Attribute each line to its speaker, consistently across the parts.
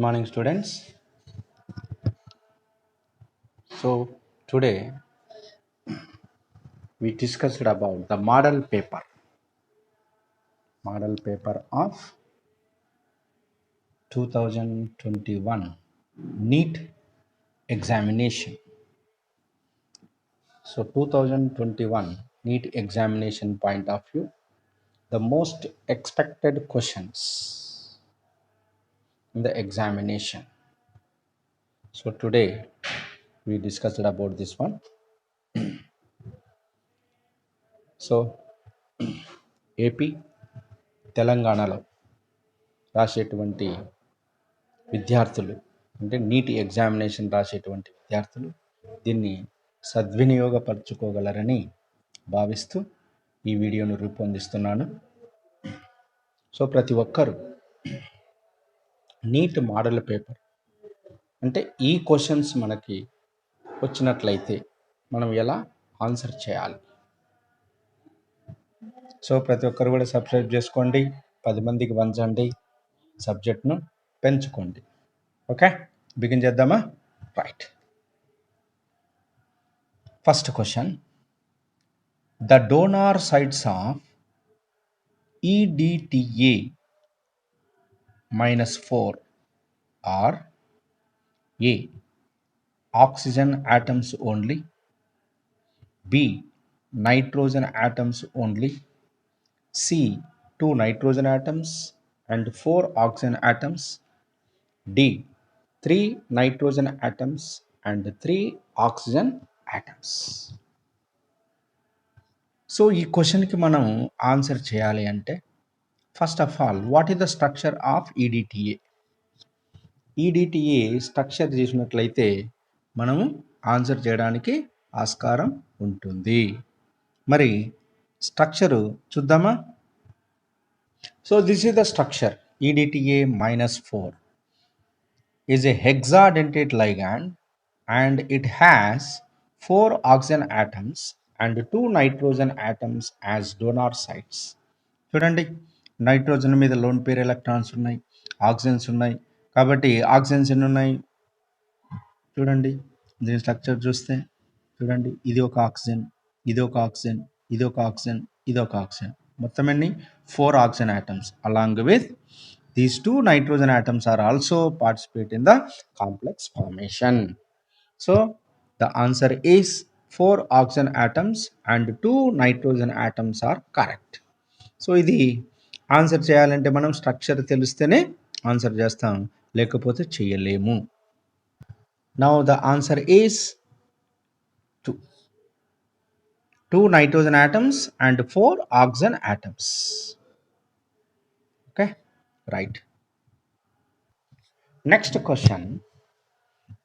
Speaker 1: morning, students. So today we discussed about the model paper of 2021 NEET examination. So 2021 NEET examination point of view, the most expected questions in the examination. So today we discussed about this one. So AP తెలంగాణలో రాసేటువంటి విద్యార్థులు అంటే neat examination రాసేటువంటి విద్యార్థులు దీన్ని సద్వినియోగపరచుకోగలరని భావిస్తూ ఈ వీడియోను రూపొందిస్తున్నాను. So ప్రతి ఒక్కరూ నీట్ మోడల్ పేపర్ అంటే ఈ క్వశ్చన్స్ మనకి వచ్చినట్లయితే మనం ఎలా ఆన్సర్ చేయాలి. సో ప్రతి ఒక్కరు కూడా సబ్స్క్రైబ్ చేసుకోండి, 10 మందికి పంచండి, సబ్జెక్ట్ను పెంచుకోండి. ఓకే, బిగిన్ చేద్దామా? Right. First question, the donor sites of EDTA -4 are A. Oxygen atoms only, B. Nitrogen atoms only, C. 2 nitrogen atoms and 4 oxygen atoms, D. 3 nitrogen atoms and 3 oxygen atoms. So ఈ క్వశ్చన్కి మనం answer చేయాలి అంటే first of all what is the structure of EDTA. EDTA structure చేసినట్లయితే మనము answer చేయడానికి ఆస్కారం ఉంటుంది. మరి స్ట్రక్చరు చూద్దామా? So this is the structure. EDTA -4 is a hexadentate ligand and it has 4 oxygen atoms and 2 nitrogen atoms as donor sites. చూడండి, nitrogen మీద lone pair electrons ఉన్నాయి, ఆక్సిజన్స్ ఉన్నాయి. కాబట్టి ఆక్సిజన్స్ ఎన్ని ఉన్నాయి చూడండి, దీని స్ట్రక్చర్ చూస్తే చూడండి, ఇది ఒక ఆక్సిజన్, ఇది ఒక ఆక్సిజన్, ఇది ఒక ఆక్సిజన్, ఇది ఒక ఆక్సిజన్, మొత్తం ఎన్ని 4 oxygen atoms. Along with these 2 nitrogen atoms are also participate in the complex formation. So the answer is 4 oxygen atoms and 2 nitrogen atoms are correct. So ఇది ఆన్సర్ చేయాలంటే మనం స్ట్రక్చర్ తెలిస్తేనే ఆన్సర్ చేస్తాం, లేకపోతే చేయలేము. Now the answer is 2 nitrogen atoms and 4 oxygen atoms. Okay, right. Next question,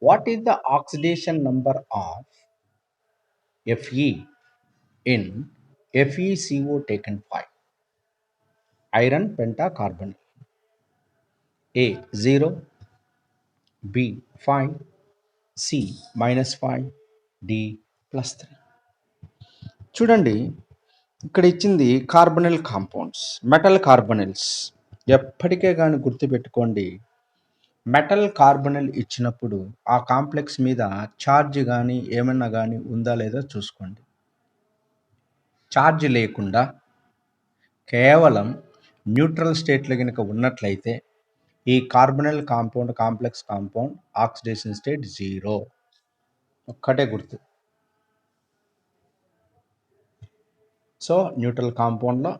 Speaker 1: what is the oxidation number of Fe in FeCO taken 5? Iron pentacarbonyl. A 0, B 5, C -5, D +3. చూడండి, ఇక్కడ ఇచ్చింది carbonyl compounds, metal carbonyls. ఎప్పటికే కానీ గుర్తుపెట్టుకోండి, metal carbonyl ఇచ్చినప్పుడు ఆ complex మీద charge కానీ ఏమన్నా కానీ ఉందా లేదా చూసుకోండి. ఛార్జ్ లేకుండా కేవలం న్యూట్రల్ స్టేట్లో కనుక ఉన్నట్లయితే ఈ carbonyl compound complex compound oxidation state 0. ఒక్కటే గుర్తు. సో న్యూట్రల్ కాంపౌండ్లో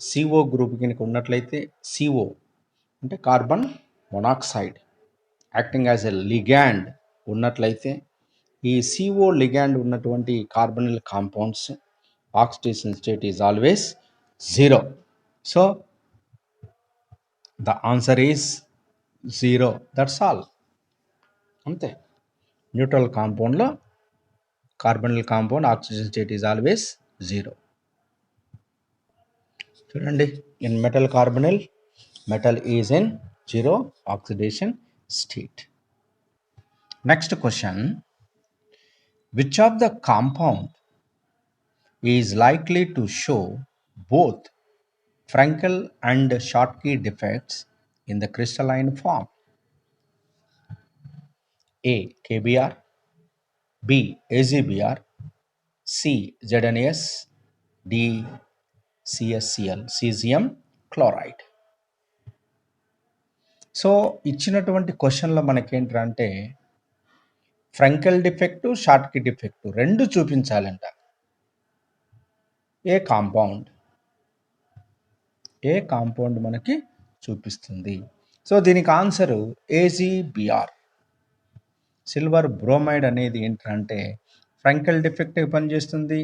Speaker 1: CO గ్రూప్ కనుక ఉన్నట్లయితే, CO అంటే carbon monoxide acting as a ligand ఉన్నట్లయితే, ఈ CO లిగాండ్ ఉన్నటువంటి carbonyl compounds oxidation state is always 0. So the answer is 0. That's all. అంతే. న్యూట్రల్ కాంపౌండ్లో carbonyl compound oxygen state is always 0. చూడండి, in metal carbonyl metal is in 0 oxidation state. Next question, which of the compound is likely to show both Frankel and Schottky defects in the crystalline form? A. KBr, B. AgBr, C. ZnS, D. CSCl, cesium chloride. So ఇచ్చినటువంటి క్వశ్చన్లో మనకేంటంటే ఫ్రంకెల్ defect, షార్ట్కి defect రెండు చూపించాలంట. ఏ compound మనకి చూపిస్తుంది. So దీనికి answer AgBr. Silver bromide అనేది ఏంటంటే ఫ్రంకెల్ డిఫెక్ట్గా పనిచేస్తుంది,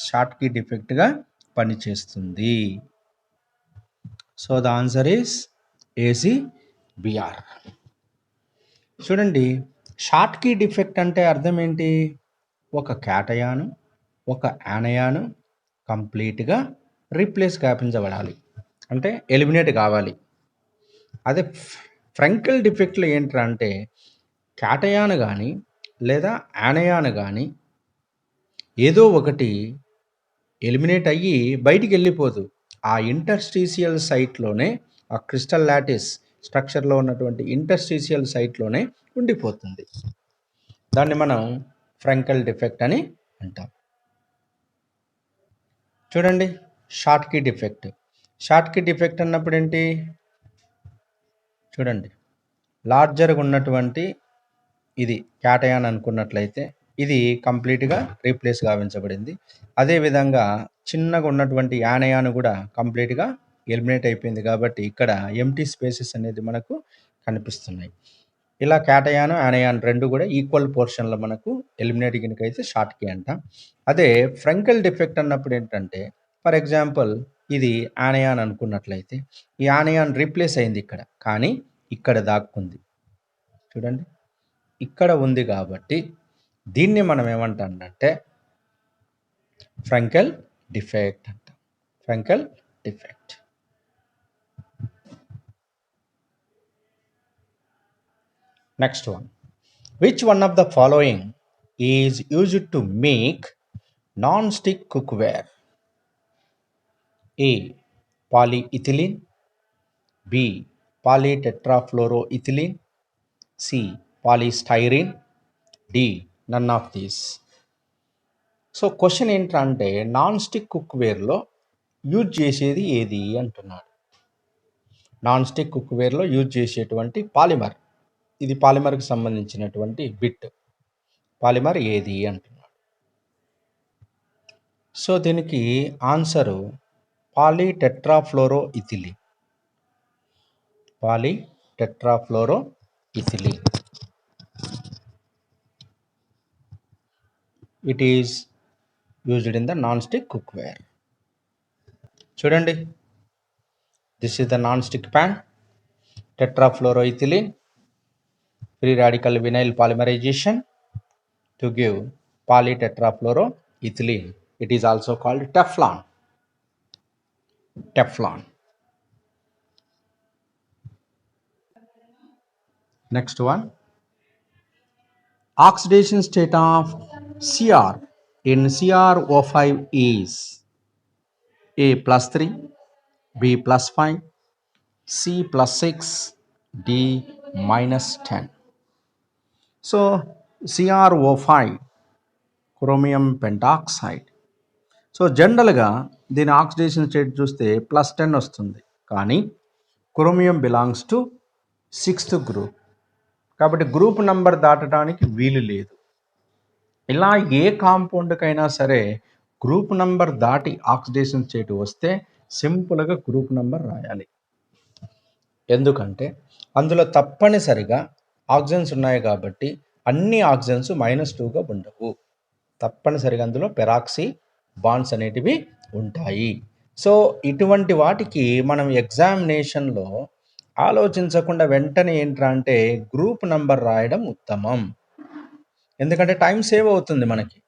Speaker 1: షార్ట్కి డిఫెక్ట్గా పనిచేస్తుంది. So the answer is AgBr. చూడండి, షార్ట్కి డిఫెక్ట్ అంటే అర్థం ఏంటి? ఒక క్యాటయాను, ఒక యానయాను కంప్లీట్గా రీప్లేస్ కాపించబడాలి, అంటే ఎలిమినేట్ కావాలి. అదే ఫ్రంకెల్ డిఫెక్ట్లో ఏంటంటే క్యాటయాన్ కానీ లేదా యానయాన్ కానీ ఏదో ఒకటి ఎలిమినేట్ అయ్యి బయటికి వెళ్ళిపోదు. ఆ ఇంటర్స్టీషియల్ సైట్లోనే, ఆ క్రిస్టల్ లాటిస్ స్ట్రక్చర్లో ఉన్నటువంటి ఇంటర్స్టీషియల్ సైట్లోనే ఉండిపోతుంది. దాన్ని మనం ఫ్రంకెల్ డిఫెక్ట్ అని అంటాం. చూడండి, షార్ట్కి డిఫెక్ట్ అన్నప్పుడు ఏంటి? చూడండి, లార్జర్గా ఉన్నటువంటి ఇది క్యాటయాన్ అనుకున్నట్లయితే ఇది కంప్లీట్గా రీప్లేస్ గావించబడింది. అదేవిధంగా చిన్నగా ఉన్నటువంటి యానయాన్ కూడా కంప్లీట్గా ఎలిమినేట్ అయిపోయింది. కాబట్టి ఇక్కడ ఎంటీ స్పేసెస్ అనేది మనకు కనిపిస్తున్నాయి. ఇలా క్యాటయాన్, యానయాన్ రెండు కూడా ఈక్వల్ పోర్షన్లో మనకు ఎలిమినేట్ కనుక అయితే షార్ట్కి అంటాం. అదే ఫ్రంకెల్ డిఫెక్ట్ అన్నప్పుడు ఏంటంటే, ఫర్ ఎగ్జాంపుల్ ఇది యానయాన్ అనుకున్నట్లయితే ఈ యానయాన్ రీప్లేస్ అయింది ఇక్కడ, కానీ ఇక్కడ దాక్కుంది. చూడండి, ఇక్కడ ఉంది కాబట్టి దీన్ని మనం ఏమంటామంటే ఫ్రంకెల్ డిఫెక్ట్ అంటాం. Frenkel defect. Next one, which one of the following is used to make non stick cookware? A. Polyethylene, B. Polytetrafluoroethylene, C. Polystyrene, D. None of these. So question ఏంటంటే నాన్ స్టిక్ కుక్వేర్లో use చేసేది ఏది అంటున్నాడు. Non stick కుక్వేర్లో use చేసేటువంటి polymer, ఇది పాలిమర్కి సంబంధించినటువంటి బిట్, పాలిమర్ ఏది అంటున్నాడు. సో దీనికి answer polytetrafluoroethylene. Polytetrafluoroethylene. It is used in the non stick cookware. చూడండి, this is the non stick pan, tetrafluoroethylene, free radical vinyl polymerization to give polytetrafluoroethylene. It is also called Teflon. Next one, oxidation state of Cr in CrO5 is A +3, B +5, C +6, D -10. So CrO5 chromium pentoxide. So జనరల్గా దీని oxidation state చూస్తే +10 వస్తుంది, కానీ chromium belongs to 6th group, కాబట్టి group number దాటడానికి వీలు లేదు. ఇలా ఏ కాంపౌండ్కైనా సరే గ్రూప్ నంబర్ దాటి ఆక్సిడేషన్ స్టేట్ వస్తే సింపుల్గా గ్రూప్ నంబర్ రాయాలి. ఎందుకంటే అందులో తప్పనిసరిగా ఆక్సిజన్స్ ఉన్నాయి కాబట్టి అన్ని ఆక్సిజన్స్ -2గా ఉండవు. తప్పనిసరిగా అందులో పెరాక్సీ బాండ్స్ అనేటివి ఉంటాయి. సో ఇటువంటి వాటికి మనం ఎగ్జామినేషన్లో ఆలోచించకుండా వెంటనే ఏంట్రా అంటే గ్రూప్ నంబర్ రాయడం ఉత్తమం, ఎందుకంటే టైం సేవ్ అవుతుంది మనకి.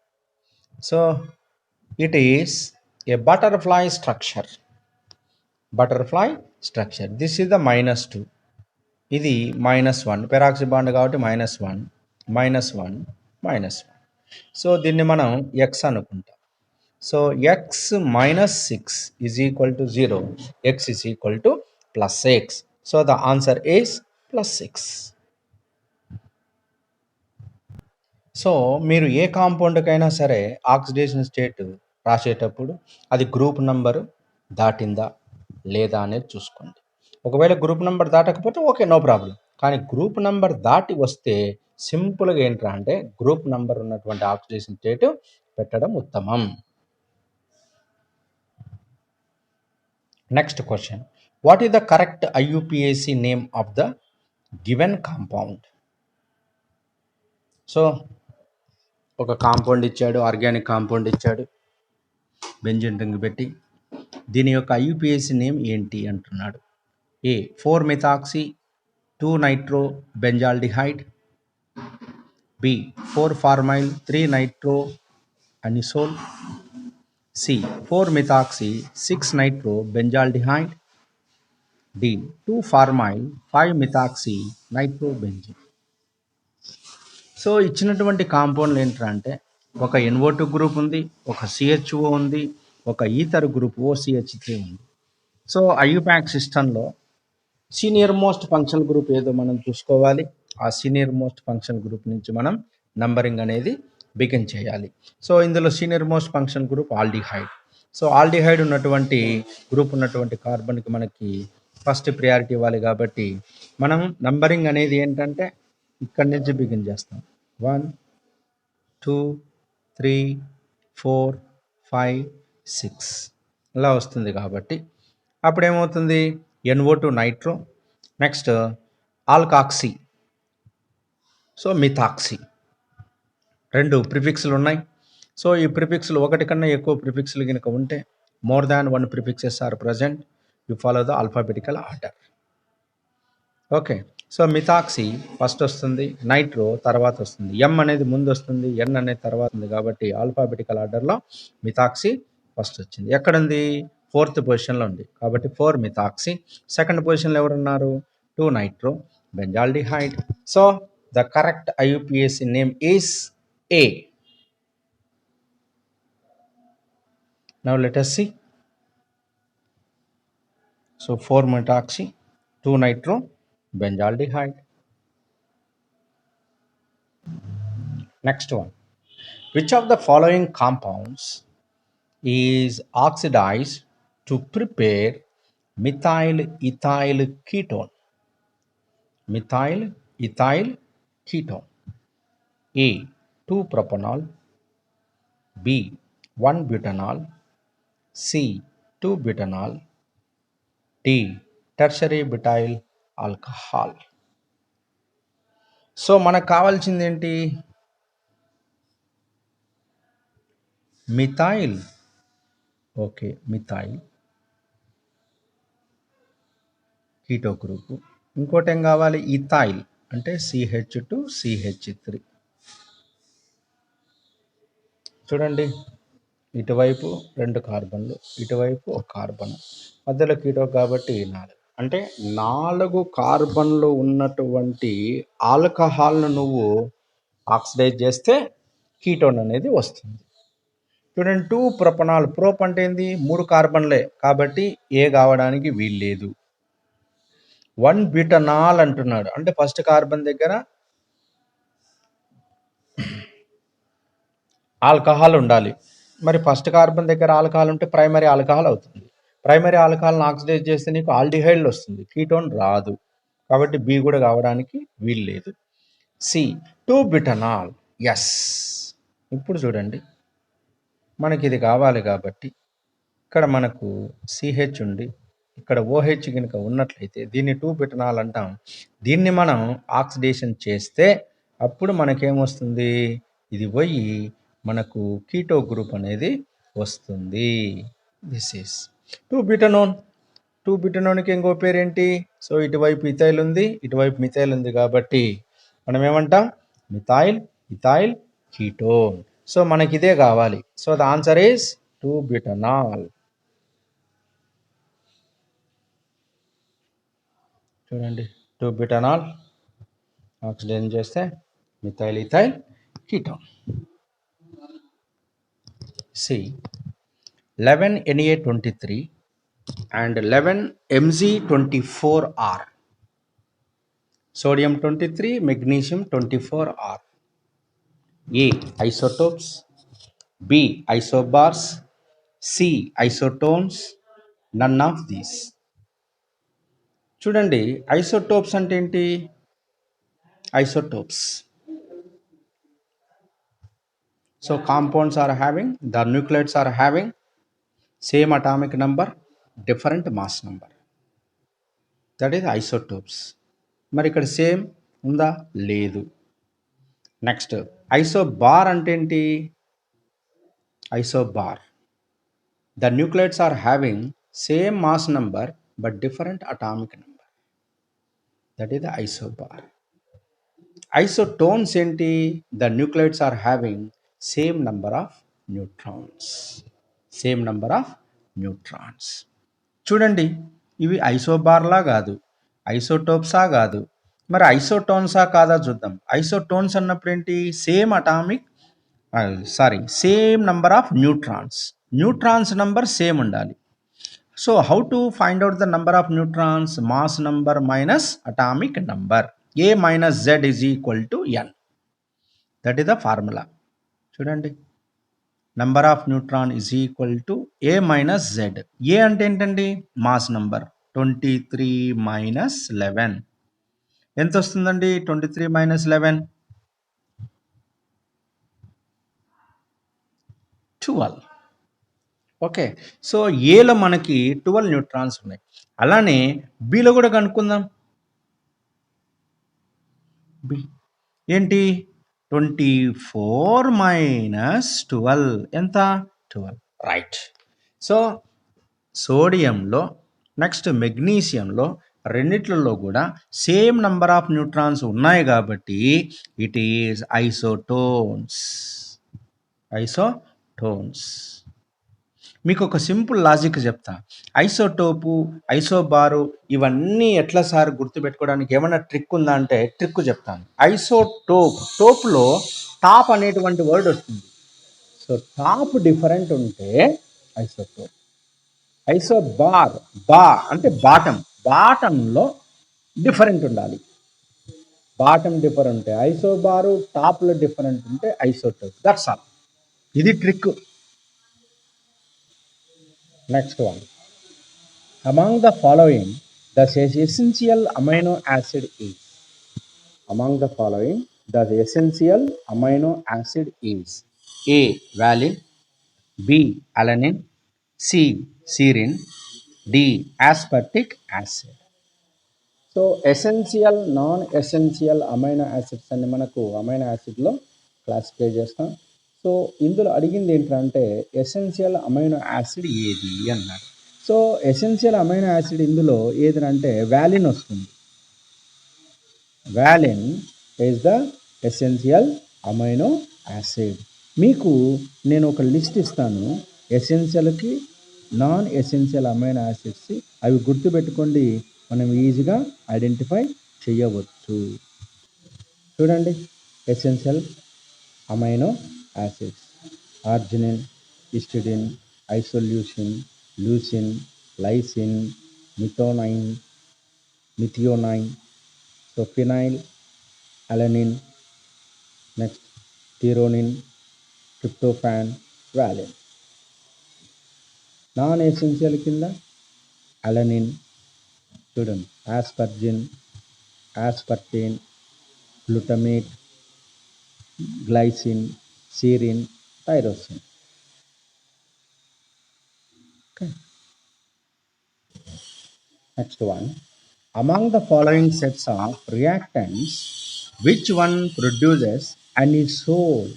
Speaker 1: So it is a butterfly structure. This is the -2, ఇది -1, పెరాక్సీ బాండ్ కాబట్టి -1, -1, -1. సో దీన్ని మనం x అనుకుంటాం. So x -6 is equal to 0, x is equal to +6. So the answer is +6. So మీరు ఏ కాంపౌండ్కైనా సరే ఆక్సిడేషన్ స్టేట్ రాసేటప్పుడు అది గ్రూప్ నంబరు దాటిందా లేదా అనేది చూసుకోండి. ఒకవేళ గ్రూప్ నంబర్ దాటకపోతే ఓకే, నో ప్రాబ్లం. కానీ గ్రూప్ నంబర్ దాటి వస్తే సింపుల్గా ఏంట్రా అంటే గ్రూప్ నంబర్ ఉన్నటువంటి ఆక్సిడేషన్ స్టేట్ పెట్టడం ఉత్తమం. Next question, what is the correct IUPAC name of the given compound? So ఒక కాంపౌండ్ ఇచ్చాడు, ఆర్గానిక్ కాంపౌండ్ ఇచ్చాడు, బెంజిన్ రింగ్ పెట్టి దీని యొక్క IUPAC నేమ్ ఏంటి అంటున్నాడు. A 4-methoxy 2-nitro benzaldehyde, B 4-formyl 3-nitro anisole, C 4-methoxy 6-nitro benzaldehyde, D 2-formyl 5-methoxy nitrobenzene. So ఇచ్చినటువంటి కాంపౌండ్లు ఏంటంటే అంటే ఒక NO2 గ్రూప్ ఉంది, ఒక CHO ఉంది, ఒక ఈథర్ గ్రూప్ OCH3 ఉంది. సో IUPAC సిస్టంలో సీనియర్ మోస్ట్ ఫంక్షనల్ గ్రూప్ ఏదో మనం చూసుకోవాలి. ఆ సీనియర్ మోస్ట్ ఫంక్షనల్ గ్రూప్ నుంచి మనం నంబరింగ్ అనేది బిగిన్ చేయాలి. సో ఇందులో senior most functional group aldehyde. So aldehyde ఉన్నటువంటి గ్రూప్ ఉన్నటువంటి కార్బన్కి మనకి ఫస్ట్ ప్రియారిటీ ఇవ్వాలి కాబట్టి మనం నంబరింగ్ అనేది ఏంటంటే ఇక్కడి నుంచి బిగిన్ చేస్తాం. 1 2 3 4 5 6 ఇలా వస్తుంది కాబట్టి అప్పుడు ఏమవుతుంది, NO2 nitro, next alkoxy, so methoxy, 2 ప్రిఫిక్స్లు ఉన్నాయి. సో ఈ ప్రిఫిక్స్లు ఒకటి కన్నా ఎక్కువ ప్రిఫిక్స్లు కనుక ఉంటే more than 1 prefixes are present, you follow the alphabetical order. Okay, so methoxy first వస్తుంది, నైట్రో తర్వాత వస్తుంది, M అనేది ముందు వస్తుంది, N అనేది తర్వాత ఉంది కాబట్టి ఆల్ఫాబెటికల్ ఆర్డర్లో మిథాక్సీ ఫస్ట్ వచ్చింది. ఎక్కడుంది? 4th పొజిషన్లో ఉంది కాబట్టి 4-methoxy. సెకండ్ పొజిషన్లో ఎవరున్నారు? 2-nitro benzaldehyde. So the correct IUPAC name is A. Now let us see. So 4-methoxy 2-nitro benzaldehyde. Next one, which of the following compounds is oxidized to prepare methyl ethyl ketone? Methyl ethyl ketone. A 2-propanol, B 1-butanol, C 2-butanol, D tertiary butyl alcohol. So మనకు కావాల్సింది ఏంటి? Methyl. Okay, methyl keto group. ఇంకోటి ఏం కావాలి? Ethyl అంటే CH2 CH3. చూడండి, ఇటువైపు 2 కార్బన్లు, ఇటువైపు 1 కార్బన్, మధ్యలో కీటో కాబట్టి 4. అంటే 4 కార్బన్లు ఉన్నటువంటి ఆల్కహాల్ను నువ్వు ఆక్సిడైజ్ చేస్తే కీటోన్ అనేది వస్తుంది. చూడండి, 2-propanol. ప్రోప్ అంటే ఏంది? 3 కార్బన్లే కాబట్టి ఏ కావడానికి వీల్లేదు. 1-butanol అంటున్నాడు అంటే ఫస్ట్ కార్బన్ దగ్గర ఆల్కహాల్ ఉండాలి. మరి ఫస్ట్ కార్బన్ దగ్గర ఆల్కహాల్ ఉంటే ప్రైమరీ ఆల్కహాల్ అవుతుంది. ప్రైమరీ ఆల్కహాల్ని ఆక్సిడైజ్ చేస్తే నీకు ఆల్డిహైడ్లు వస్తుంది, కీటోన్ రాదు. కాబట్టి బి కూడా కావడానికి వీల్లేదు. C 2-butanol. ఎస్. ఇప్పుడు చూడండి, మనకి ఇది కావాలి కాబట్టి ఇక్కడ మనకు CH ఉండి ఇక్కడ OH కనుక ఉన్నట్లయితే దీన్ని 2-butanol అంటాం. దీన్ని మనం ఆక్సిడేషన్ చేస్తే అప్పుడు మనకేమొస్తుంది? ఇది పోయి మనకు కీటో గ్రూప్ అనేది వస్తుంది. This is 2-butanone. 2-butanone ఇంకో పేరేంటి? సో ఇటువైపు ఇథైల్ ఉంది, ఇటువైపు మిథైల్ ఉంది కాబట్టి మనం ఏమంటాం? Methyl ethyl ketone. సో మనకి ఇదే కావాలి. So the answer is 2-butanol. చూడండి, 2-butanol ఆక్సిడేషన్ చేస్తే methyl ethyl ketone. C 11Na23 and 11Mg24R. Sodium 23, magnesium 24R. A. Isotopes, B. Isobars, C. Isotones, none of these. చూడండి, ఐసోటోప్స్ అంటే ఏంటి? Isotopes. So compounds are having, the nucleides are having same atomic number, different mass number. That is isotopes. మరి ఇక్కడ same ఉందా? లేదు. Next isobar అంటే ఏంటి? Isobar, the nucleides are having same mass number but different atomic number. That is the isobar. Isotones ఏంటి? The nucleides are having same number of neutrons. Same number of neutrons. చూడండి, ఇవి ఐసోబార్లా కాదు, ఐసోటోప్సా కాదు, మరి ఐసోటోన్సా కాదా చూద్దాం. ఐసోటోన్స్ అన్నప్పుడు ఏంటి? Same atomic same number of neutrons. Neutrons number same ఉండాలి. So how to find out the number of neutrons? Mass number minus atomic number. A minus Z is equal to N. That is the formula. చూడండి, number of neutron is equal to A minus Z. A అంటే ఏంటండి? Mass number. 23 minus 11 ఎంత వస్తుందండి? 23 minus 11 12. Okay, so ఏలో మనకి 12 neutrons ఉన్నాయి. అలానే below కూడా కనుక్కుందాం. బి ఏంటి? 24 మైనస్ 12 ఎంత? 12. రైట్. సో సోడియంలో, నెక్స్ట్ మెగ్నీషియంలో, రెండిట్లలో కూడా సేమ్ నంబర్ ఆఫ్ న్యూట్రాన్స్ ఉన్నాయి కాబట్టి ఇట్ ఈజ్ ఐసోటోన్స్. ఐసోటోన్స్. మీకు ఒక సింపుల్ లాజిక్ చెప్తా. ఐసోటోపు, ఐసోబారు ఇవన్నీ ఎట్లా సార్ గుర్తుపెట్టుకోవడానికి ఏమైనా ట్రిక్ ఉందా అంటే ట్రిక్ చెప్తాను. ఐసోటోప్, టోప్లో టాప్ అనేటువంటి వర్డ్ వస్తుంది. సో టాప్ డిఫరెంట్ ఉంటే ఐసోటోప్. ఐసోబార్, బా అంటే బాటమ్, బాటంలో డిఫరెంట్ ఉండాలి. బాటమ్ డిఫరెంట్ ఉంటే ఐసోబారు, టాప్లో డిఫరెంట్ ఉంటే ఐసోటోప్. That's all. ఇది trick. Next one. Among the following, the essential amino acid is. Among the following, the essential amino acid is A. Valine, B. alanine, C. serine, D. aspartic acid. So essential, non essential amino acids అని మనకు amino యాసిడ్లో classify చేస్తాం. So ఇందులో అడిగింది ఏంటంటే essential amino acid ఏది అన్నారు. So essential amino acid ఇందులో ఏదంటే వ్యాలిన్ వస్తుంది. Valine is the essential amino acid. మీకు నేను ఒక లిస్ట్ ఇస్తాను ఎసెన్షియల్కి, నాన్ ఎసెన్షియల్ అమైనో యాసిడ్స్. అవి గుర్తుపెట్టుకోండి, మనం ఈజీగా ఐడెంటిఫై చేయవచ్చు. చూడండి, essential amino acids: arginine, histidine, isoleucine, leucine, lysine, methionine, so phenyl alanine, next threonine, tryptophan, valine. Non essential కింద అలనిన్, చూడండి, asparagine, aspartame, glutamate, glycine, serine, tyrosine. Okay. Next one. Among the following sets of reactants, which one produces anisole?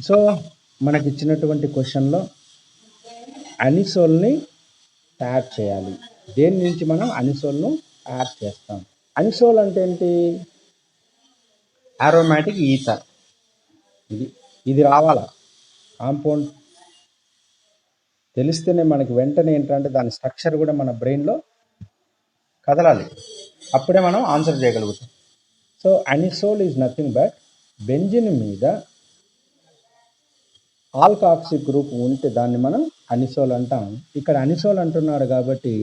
Speaker 1: So మనకి ఇచ్చినటువంటి క్వశ్చన్లో అనిసోల్ని తయారు చేయాలి. దేని నుంచి మనం అనిసోల్ను తయారు చేస్తాం? అనిసోల్ అంటే ఏంటి? Aromatic ether. ఇది రావాలా? కాంపౌండ్ తెలిస్తేనే మనకి వెంటనే ఏంటంటే దాని స్ట్రక్చర్ కూడా మన బ్రెయిన్లో కదలాలి, అప్పుడే మనం ఆన్సర్ చేయగలుగుతాం. So anisole is nothing but benzene మీద ఆల్కాక్సిక్ గ్రూప్ ఉంటే దాన్ని మనం అనిసోల్ అంటాం. ఇక్కడ అనిసోల్ అంటున్నారు కాబట్టి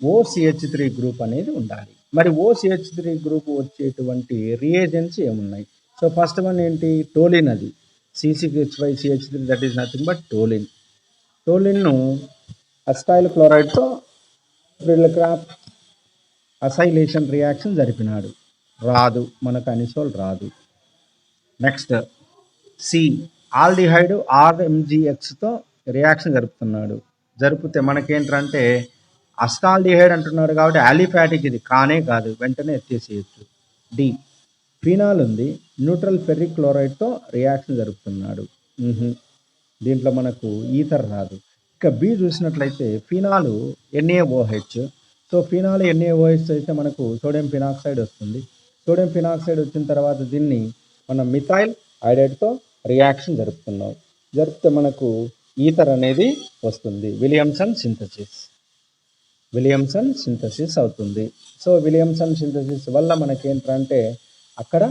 Speaker 1: OCH3 గ్రూప్ అనేది ఉండాలి. మరి OCH3 గ్రూప్ వచ్చేటువంటి రియేజెంట్స్ ఏమున్నాయి? సో ఫస్ట్ వన్ ఏంటి? టోలిన్. అది C6H5CH3, that is nothing but toluene. టోలిన్ను అస్టైల్ క్లోరైడ్తో క్రాఫ్ట్ అసైలేషన్ రియాక్షన్ జరిపినాడు. రాదు, మనకు అనిసోల్ రాదు. నెక్స్ట్ సి ఆల్డిహైడ్ RMGXతో రియాక్షన్ జరుపుతున్నాడు. జరిపితే మనకేంటంటే అస్టాల్డిహైడ్ అంటున్నాడు కాబట్టి ఆలిఫాటిక్ ఇది కానే కాదు, వెంటనే ఎత్తేసేయచ్చు. డి ఫినాల్ ఉంది, న్యూట్రల్ ఫెర్రిక్ క్లోరైడ్తో రియాక్షన్ జరుపుతున్నాడు. దీంట్లో మనకు ఈథర్ రాదు. ఇక బి చూసినట్లయితే phenol NaOH. So phenol NaOH అయితే మనకు సోడియం ఫినాక్సైడ్ వస్తుంది. సోడియం ఫినాక్సైడ్ వచ్చిన తర్వాత దీన్ని మనం మిథైల్ ఐడైడ్తో రియాక్షన్ జరుపుతున్నాం. జరిపితే మనకు ఈథర్ అనేది వస్తుంది. విలియమ్సన్ సింథసిస్ అవుతుంది. సో విలియమ్సన్ సింథసిస్ వల్ల మనకేంటంటే అక్కడ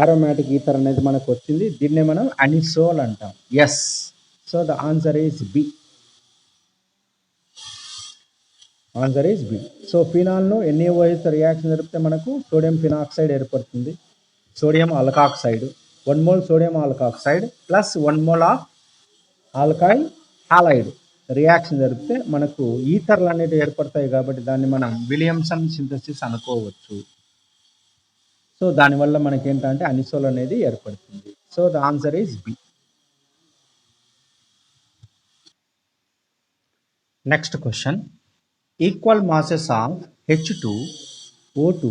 Speaker 1: ఆరోమాటిక్ ఈథర్ అనేది మనకు వచ్చింది. దీన్నే మనం అనిసోల్ అంటాం. Yes, so the answer is B. So ఫినాల్ను NaOH రియాక్షన్ జరిపితే మనకు సోడియం ఫినాక్సైడ్ ఏర్పడుతుంది. Sodium alkoxide, 1 mole sodium alkoxide plus 1 mole of alkyl halide reaction జరిపితే మనకు ఈథర్లు అనేవి ఏర్పడతాయి. కాబట్టి దాన్ని మనం విలియమ్సన్ సింథసిస్ అనుకోవచ్చు. సో దానివల్ల మనకేంటంటే అనిసోల్ అనేది ఏర్పడుతుంది. So the answer is B. Next question. Equal masses of H2, O2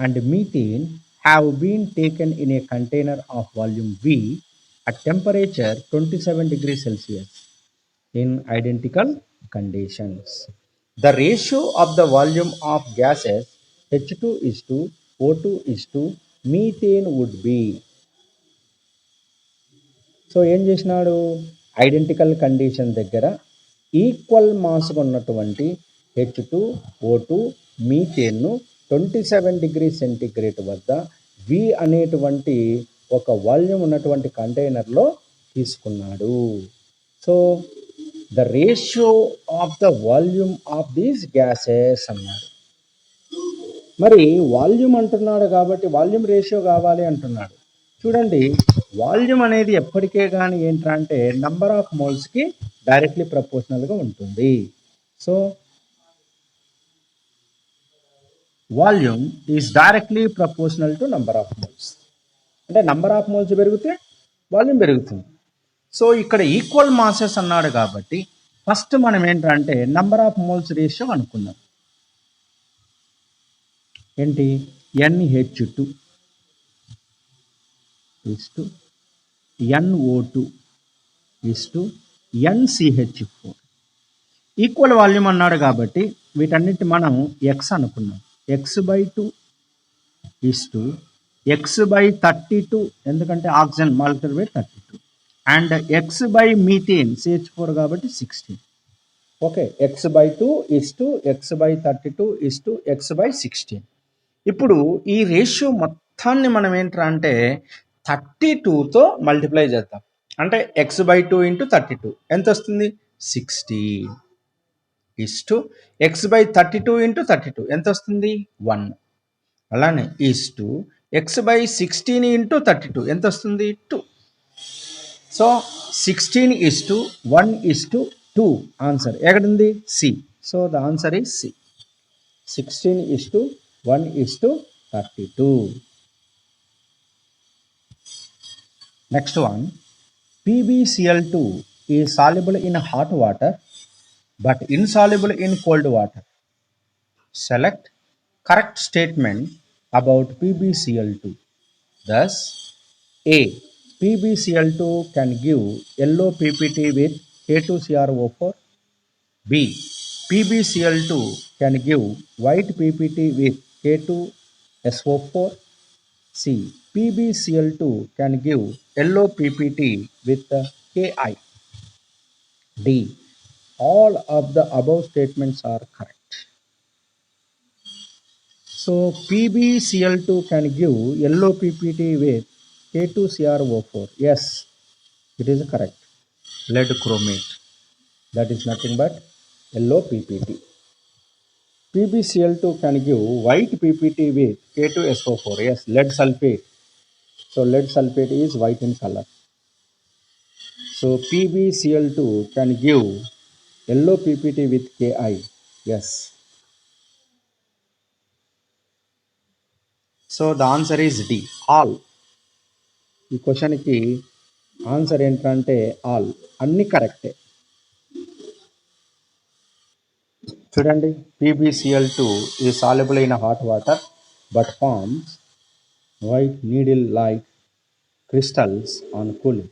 Speaker 1: and methane have been taken in a container of volume V at temperature 27 degrees Celsius in identical conditions. The ratio of the volume of gases H2 is to O2 is to methane would be. So ఏం చేసినాడు? Identical condition దగ్గర equal మాస్గా ఉన్నటువంటి H2O2 మీథేన్ను 27 degree centigrade వద్ద V అనేటువంటి ఒక volume ఉన్నటువంటి కంటైనర్లో తీసుకున్నాడు. So the ratio of the volume of these gases అన్నాడు. మరి వాల్యూమ్ అంటున్నాడు కాబట్టి వాల్యూమ్ రేషియో కావాలి అంటున్నాడు. చూడండి, వాల్యూమ్ అనేది ఎప్పటికే కానీ ఏంటంటే నంబర్ ఆఫ్ మోల్స్కి డైరెక్ట్లీ ప్రపోర్షనల్గా ఉంటుంది. So volume is directly proportional to number of moles. అంటే నంబర్ ఆఫ్ మోల్స్ పెరిగితే వాల్యూమ్ పెరుగుతుంది. సో ఇక్కడ ఈక్వల్ మాసెస్ అన్నాడు కాబట్టి ఫస్ట్ మనం ఏంటంటే నంబర్ ఆఫ్ మోల్స్ రేషియో అనుకుందాం. ఏంటి? NH2 is to NO2 is to NCH4. Equal volume అన్నాడు కాబట్టి వీటన్నిటి మనం X అనుకున్నాం. X/2 is to X/32, ఎందుకంటే ఆక్సిజన్ మాలిక్యులర్ వెయిట్ 32, అండ్ X/మీథేన్ CH4 కాబట్టి 16. Okay, X/2 is to X/32 is to X/16. ఇప్పుడు ఈ రేషియో మొత్తాన్ని మనం ఏంటంటే 32తో మల్టిప్లై చేద్దాం. అంటే X/2 × 32 ఎంత వస్తుంది? 60 is to X/32 × 32 ఎంత వస్తుంది? 1. అలానే is to X/16 × 32 ఎంత వస్తుంది? 2. So 16 is to 1 is to 2. Answer ఎక్కడుంది? C. So the answer is C. 16 is to 1 is to 32. Next one, PbCl2 is soluble in hot water but insoluble in cold water. Select correct statement about PbCl2. Thus, A. PbCl2 can give yellow PPT with K2CrO4. B. PbCl2 can give white PPT with K2SO4. C. PbCl2 can give yellow PPT with Ki. D. All of the above statements are correct. So PbCl2 can give yellow PPT with K2CrO4. Yes, it is correct. Lead chromate, that is nothing but yellow PPT. PbCl2 can give white PPT with K2SO4. Yes, lead sulfate. So lead sulfate is white in color. So PbCl2 can give yellow PPT with Ki. Yes. So the answer is D, all. ఈ క్వశ్చన్కి answer ఏంటంటే all, అన్ని కరెక్టే. చూడండి, PbCl2 is soluble in hot water but forms white needle-like crystals on cooling.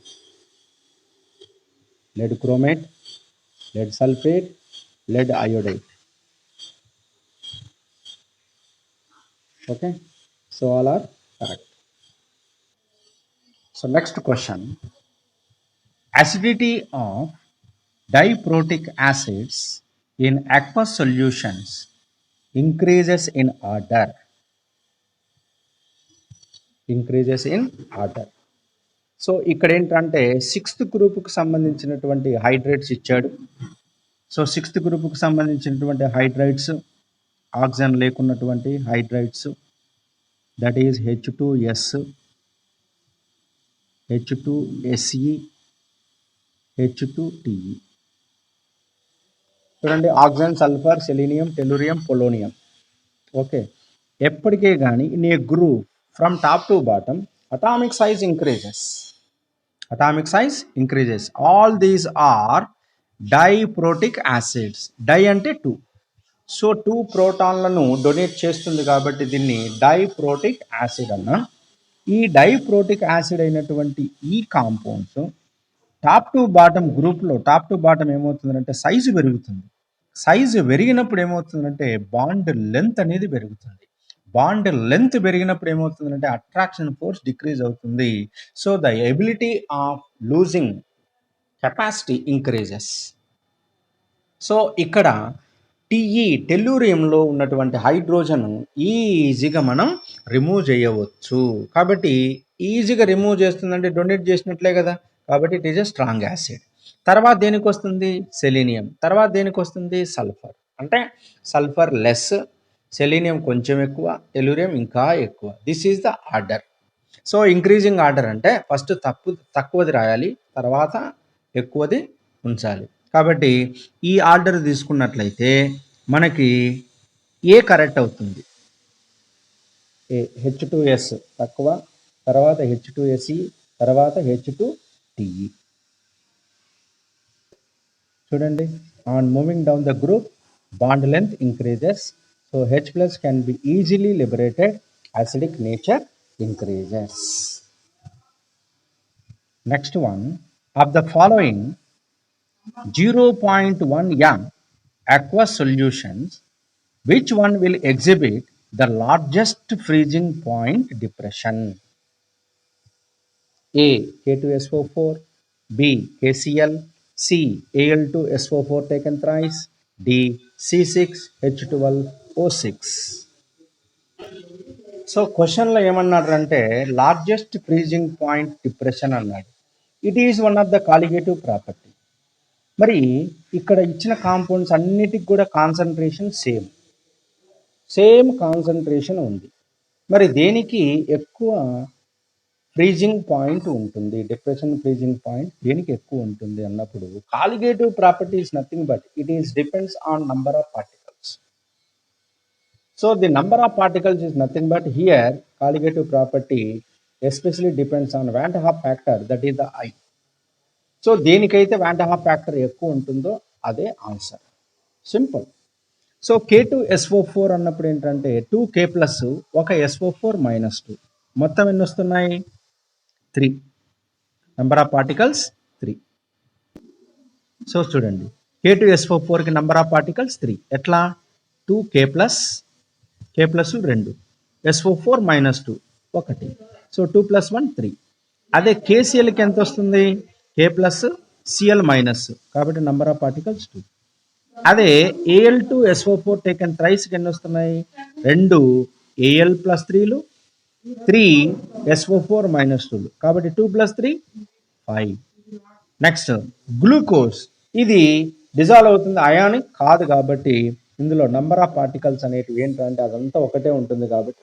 Speaker 1: Lead chromate, lead sulfate, lead iodide. Okay, so all are correct. So next question, acidity of diprotic acids in aqueous solutions increases in order. So ఇక్కడ ఏంటంటే 6th గ్రూప్కి సంబంధించినటువంటి hydrates ఇచ్చాడు. So 6th గ్రూప్కి సంబంధించినటువంటి hydrides, ఆక్సిజన్ లేకున్నటువంటి hydrides, that is H2S, H2Se, H2Te. చూడండి, oxygen, sulphur, selenium, tellurium, polonium. Okay, ఎప్పటికే కానీ in a group from top to bottom atomic size increases. All these are diprotic acids. Di అంటే 2. So 2 ప్రోటాన్లను donate చేస్తుంది కాబట్టి దీన్ని డైప్రోటిక్ acid అన్న. ఈ డైప్రోటిక్ acid అయినటువంటి ఈ కాంపౌండ్స్ టాప్ టు బాటమ్ గ్రూప్లో, టాప్ టు బాటమ్ ఏమవుతుందంటే సైజు పెరుగుతుంది. సైజు పెరిగినప్పుడు ఏమవుతుందంటే బాండ్ లెంత్ అనేది పెరుగుతుంది. బాండ్ లెంత్ పెరిగినప్పుడు ఏమవుతుందంటే అట్రాక్షన్ ఫోర్స్ డిక్రీజ్ అవుతుంది. So the ability of losing capacity increases. So ఇక్కడ టెల్లూరియంలో ఉన్నటువంటి హైడ్రోజన్ ఈజీగా మనం రిమూవ్ చేయవచ్చు. కాబట్టి ఈజీగా రిమూవ్ చేస్తుందంటే డొనేట్ చేసినట్లే కదా, కాబట్టి it is a strong acid. తర్వాత దేనికి వస్తుంది సెలీనియం, తర్వాత దేనికి వస్తుంది సల్ఫర్. అంటే సల్ఫర్ లెస్, సెలీనియం కొంచెం ఎక్కువ, టెలూరియం ఇంకా ఎక్కువ. This is the order. So increasing order అంటే ఫస్ట్ తక్కువది రాయాలి, తర్వాత ఎక్కువది ఉంచాలి. కాబట్టి ఈ ఆర్డర్ తీసుకున్నట్లయితే మనకి ఏ కరెక్ట్ అవుతుంది. H2S తక్కువ, తర్వాత H2Se, తర్వాత H2Te. చూడండి, on moving down the group bond length increases. So H plus can be easily liberated, acidic nature increases. Next one, of the following 0.1 m aqueous solutions, which one will exhibit the largest freezing point depression? A. K2SO4, B. KCl, C. Al2SO4 taken thrice, D. C6H12O6. So క్వశ్చన్లో ఏమన్నాడంటే largest freezing point depression అన్నాడు. It is one of the colligative property. మరి ఇక్కడ ఇచ్చిన compounds అన్నిటికి కూడా concentration same concentration ఉంది. మరి దేనికి ఎక్కువ ఫ్రీజింగ్ పాయింట్ ఉంటుంది, డిప్రెషన్ ఫ్రీజింగ్ పాయింట్ దేనికి ఎక్కువ ఉంటుంది అన్నప్పుడు colligative property is nothing but it is depends on number of particles. So the number of particles is nothing but here colligative property especially depends on Van der Waals factor, that is the I. So దేనికైతే Van der Waals factor ఎక్కువ ఉంటుందో అదే answer. Simple. So K2SO4 అన్నప్పుడు ఏంటంటే 2K plus ఒక SO4 minus 2 మొత్తం ఎన్ని వస్తున్నాయి 3. Number of particles 3. So చూడండి, K2SO4కి నెంబర్ ఆఫ్ పార్టికల్స్ 3. ఎట్లా 2K plus K plus 2, SO4 minus 2 1. So 2 plus 1 3. అదే KClకి ఎంత వస్తుంది K ప్లస్ Cl మైనస్, కాబట్టి నెంబర్ ఆఫ్ పార్టికల్స్ 2. అదే Al2SO4 టేకన్ థ్రైస్కి ఎన్ని వస్తున్నాయి 2 Al ప్లస్ 3లు, 3 SO4 మైనస్ 2లు, కాబట్టి 2 ప్లస్ 3 5. నెక్స్ట్ గ్లూకోజ్, ఇది డిజాల్వ్ అవుతుంది, అయానిక్ కాదు కాబట్టి ఇందులో నంబర్ ఆఫ్ పార్టికల్స్ అనేటివి ఏంటంటే అదంతా ఒకటే ఉంటుంది కాబట్టి,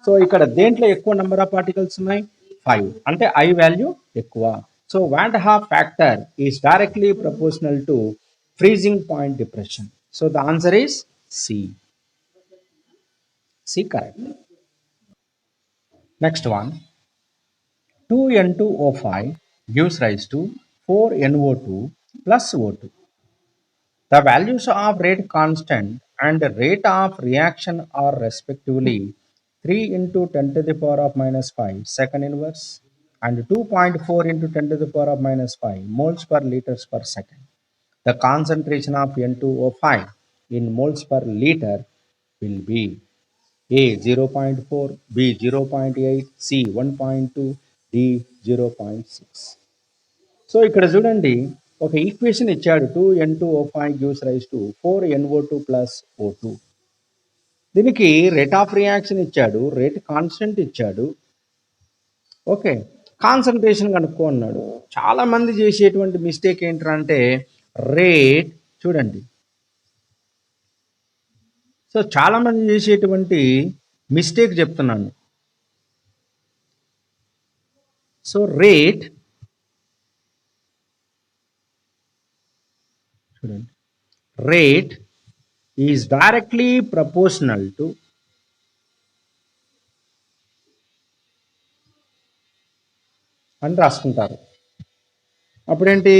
Speaker 1: సో ఇక్కడ దేంట్లో ఎక్కువ నెంబర్ ఆఫ్ పార్టికల్స్ ఉన్నాయి? 5. అంటే ఐ వాల్యూ ఎక్కువ. So van Hoff factor is directly proportional to freezing point depression. So the answer is C. C correct. Next one, 2N2O5 gives rise to 4NO2 plus O2. The values of rate constant and rate of reaction are respectively 3 into 10 to the power of minus 5 second inverse and 2.4 into 10 to the power of minus 5 moles per liters per second. The concentration of N2O5 in moles per liter will be A 0.4, B 0.8, C 1.2, D 0.6. So ఇక్కడ చూడండి, ఒక equation ఇచ్చాడు. 2N2O5 gives rise to 4NO2 plus O2. దీనికి rate of reaction ఇచ్చాడు, rate constant ఇచ్చాడు. Okay, concentration కనుక్కో అన్నాడు. చాలా మంది చేసేటువంటి మిస్టేక్ ఏంటంటే రేట్ చూడండి. సో చాలా మంది చేసేటువంటి మిస్టేక్ చెప్తున్నాను. సో రేట్ చూడండి, rate is directly proportional to అని రాసుకుంటారు. అప్పుడేంటి,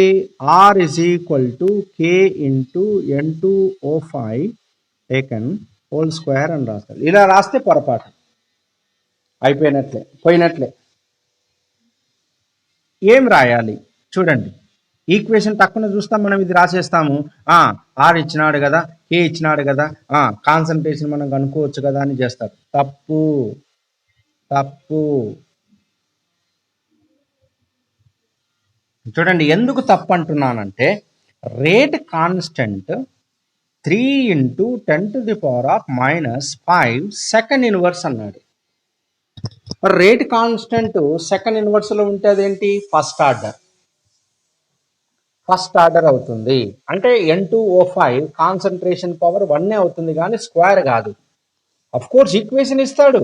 Speaker 1: R is equal to K into N2O5 taken whole square అని రాస్తారు. ఇలా రాస్తే పొరపాటు, అయిపోయినట్లే, పోయినట్లే. ఏం రాయాలి చూడండి, ఈక్వేషన్ తక్కువ చూస్తాం మనం, ఇది రాసేస్తాము. ఆర్ ఇచ్చినాడు కదా, కే ఇచ్చినాడు కదా, కాన్సన్ట్రేషన్ మనం కనుక్కోవచ్చు కదా అని చేస్తారు. తప్పు తప్పు. చూడండి ఎందుకు తప్పు అంటున్నానంటే, rate constant 3 into 10 to the power of minus 5 second inverse అన్నాడు. రేట్ కాన్స్టెంట్ సెకండ్ ఇన్వర్స్ లో ఉంటే అదేంటి, ఫస్ట్ ఆర్డర్ అవుతుంది. అంటే N2O5 కాన్సన్ట్రేషన్ పవర్ 1 అవుతుంది కానీ స్క్వేర్ కాదు. అఫ్ కోర్స్ ఈక్వేషన్ ఇస్తాడు,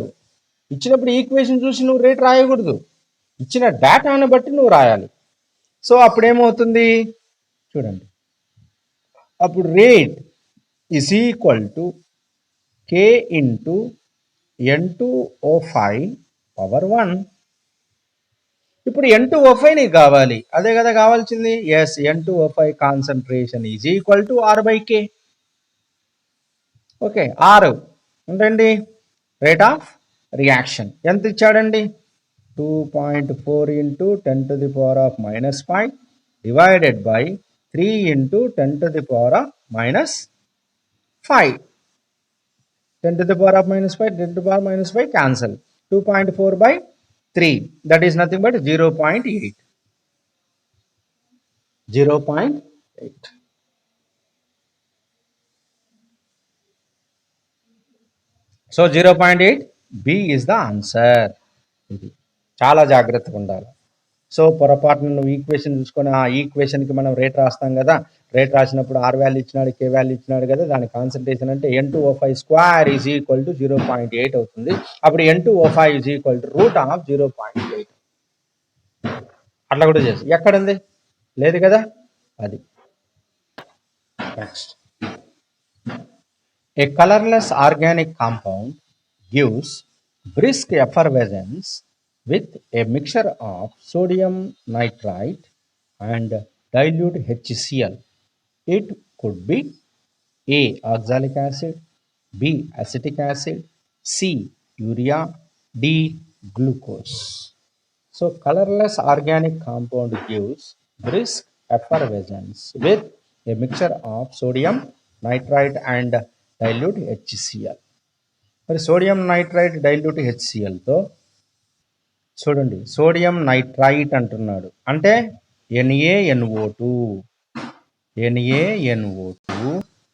Speaker 1: ఇచ్చినప్పుడు ఈక్వేషన్ చూసి నువ్వు రేట్ రాయకూడదు, ఇచ్చిన డేటాను బట్టి నువ్వు రాయాలి. సో అప్పుడు ఏమవుతుంది చూడండి, అప్పుడు rate is equal to K into N2O5 power 1. ఇప్పుడు N2O5 నీకు కావాలి, అదే కదా కావాల్సింది. Yes, N2O5 concentration is equal to R by K. Okay, R ఉండండి, రేట్ ఆఫ్ రియాక్షన్ ఎంత ఇచ్చాడండి, 2.4 into 10 to the power of minus 5 divided by 3 into 10 to the power of minus 5. 10 to the power of minus 5, 10 to the power of minus 5 cancel. 2.4 by 3, that is nothing but 0.8. 0.8. So 0.8, B is the answer. ఇది చాలా జాగ్రత్తగా ఉండాలి. So పొరపాటున నువ్వు equation చూసుకొని ఆ ఈక్వేషన్కి మనం rate రాస్తాం కదా, రేట్ రాసినప్పుడు ఆర్ వాల్యూ ఇచ్చినాడు, కే వాల్యూ ఇచ్చినాడు కదా, దాని కాన్సన్ట్రేషన్ అంటే N2O5 square is equal to 0.8 అవుతుంది. అప్పుడు N2O5 is equal to root of 0.8. అట్లా కూడా చేసి ఎక్కడుంది, లేదు కదా, అది. Next, A colourless organic compound gives brisk effervescence with a mixture of sodium nitrite and dilute HCl. It could be A. oxalic acid, B. acetic acid, C. urea, D. glucose. So colorless organic compound gives brisk effervescence with a mixture of sodium nitrite and dilute HCl. మరి sodium nitrite dilute HClతో చూడండి, sodium nitrite అంటున్నాడు అంటే NaNO2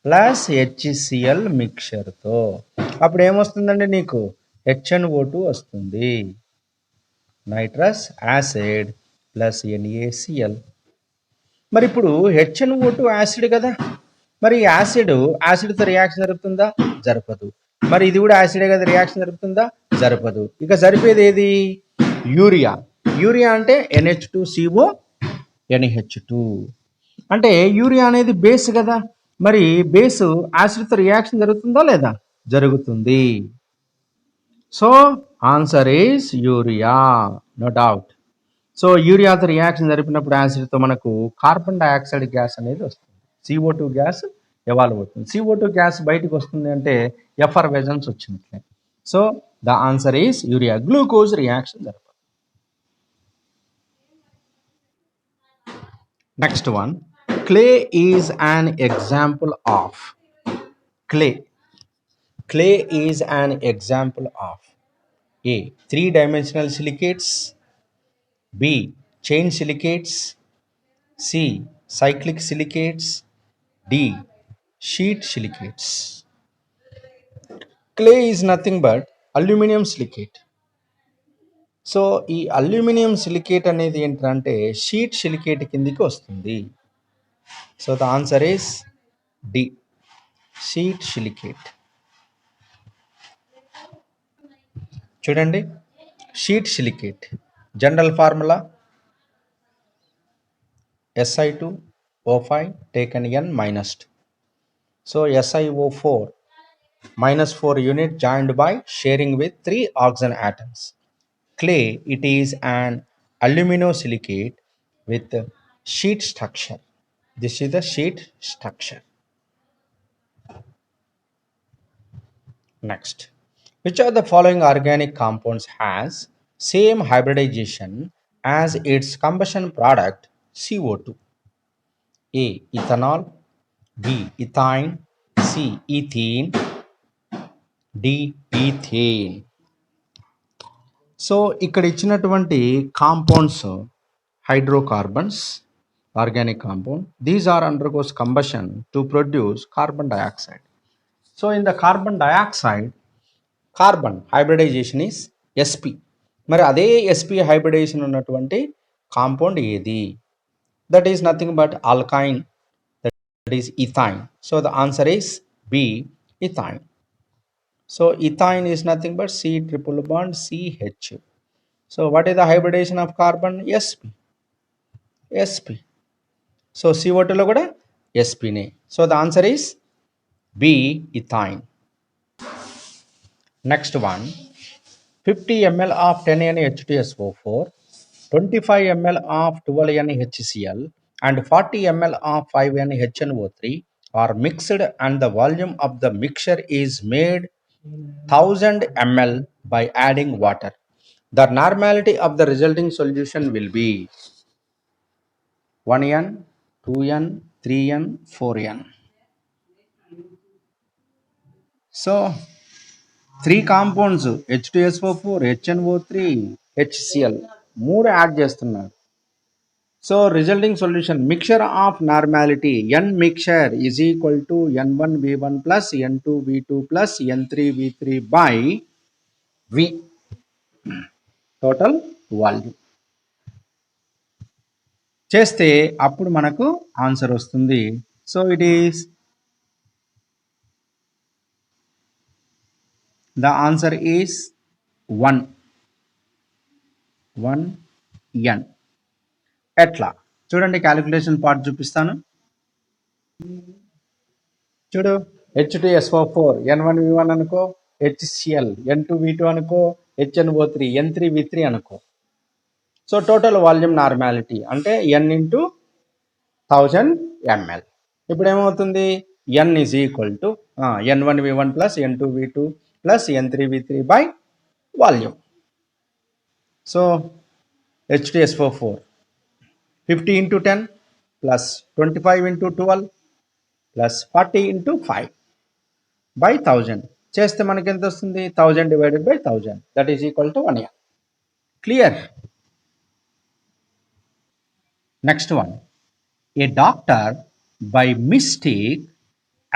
Speaker 1: plus HCl మిక్చర్తో, అప్పుడు ఏమొస్తుందండి నీకు, HNO2 వస్తుంది, nitrous acid plus NaCl. మరి ఇప్పుడు HNO2 acid కదా, మరి యాసిడ్తో రియాక్షన్ జరుగుతుందా? జరపదు. మరి ఇది కూడా యాసిడే కదా, రియాక్షన్ జరుగుతుందా? జరపదు. ఇక జరిపేది ఏది? యూరియా. యూరియా అంటే NH2CO NH2. అంటే యూరియా అనేది బేస్ కదా, మరి బేస్ యాసిడ్తో రియాక్షన్ జరుగుతుందా లేదా? జరుగుతుంది. So answer is urea, no doubt. So యూరియాతో రియాక్షన్ జరిపినప్పుడు యాసిడ్తో మనకు కార్బన్ డైఆక్సైడ్ గ్యాస్ అనేది వస్తుంది. CO2 గ్యాస్ ఎవాల్వ్ అవుతుంది. CO2 గ్యాస్ బయటకు వస్తుంది అంటే ఎఫర్వెజన్స్ వచ్చినట్లే. So the answer is urea. Glucose reaction జరపదు. Next one, clay is an example of. Clay is an example of A. Three-dimensional silicates, B. Chain silicates, C. Cyclic silicates, D. Sheet silicates. Clay is nothing but aluminum silicate. So ఈ aluminium silicate అనేది ఏంటంటే sheet silicate కిందికి వస్తుంది. So the answer is D, sheet silicate. చూడండి, sheet silicate general formula Si2O5 taken N minus 2. So SiO4 minus 4 unit joined by sharing with 3 oxygen atoms. Clay, it is an aluminosilicate with sheet structure. This is the sheet structure. Next, which of the following organic compounds has same hybridization as its combustion product CO2? A. Ethanol, B. Ethine, C. Ethene, D. Ethane. So ఇక్కడ ఇచ్చినటువంటి compounds hydrocarbons, organic compound. These are undergoes combustion to produce carbon dioxide. So in the carbon dioxide, carbon hybridization is sp. మరి అదే sp hybridization ఉన్నటువంటి compound ఏది? That is nothing but alkyne, that is ethyne. So the answer is B, ethyne. So ethine is nothing but C triple bond CH. So what is the hybridization of carbon? sp. So CO2 లో కూడా sp నే. So the answer is B, ethine. Next one, 50 ml of 10NH2SO4, 25 ml of 12NHCl and 40 ml of 5NHNO3 are mixed and the volume of the mixture is made 1000 ml by adding water. The normality of the resulting solution will be 1N, 2N, 3N, 4N. So 3 compounds H2SO4, HNO3, HCl 3 add చేస్తున్నారు. So resulting solution mixture of normality N mixture is equal to N1V1 plus N2V2 plus N3V3 by V, total volume చేస్తే అప్పుడు మనకు answer వస్తుంది. So it is, the answer is 1N. ఎట్లా చూడండి, calculation part చూపిస్తాను. చూడు, H2SO4 N1V1 అనుకో, HCl N2V2 అనుకో, HNO3 N3V3 అనుకో. సో టోటల్ వాల్యూమ్ నార్మాలిటీ అంటే N ఇంటూ 1000 ml. ఇప్పుడు ఏమవుతుంది? N is equal to N1V1 plus N2V2 plus N3V3 by volume. So H2SO4 50 into 10 plus 25 into 12 plus 40 into 5 by 1000 చేస్తే మనకి ఎంత వస్తుంది? 1000 divided by 1000, that is equal to 1N. Clear? Next one, a doctor by mistake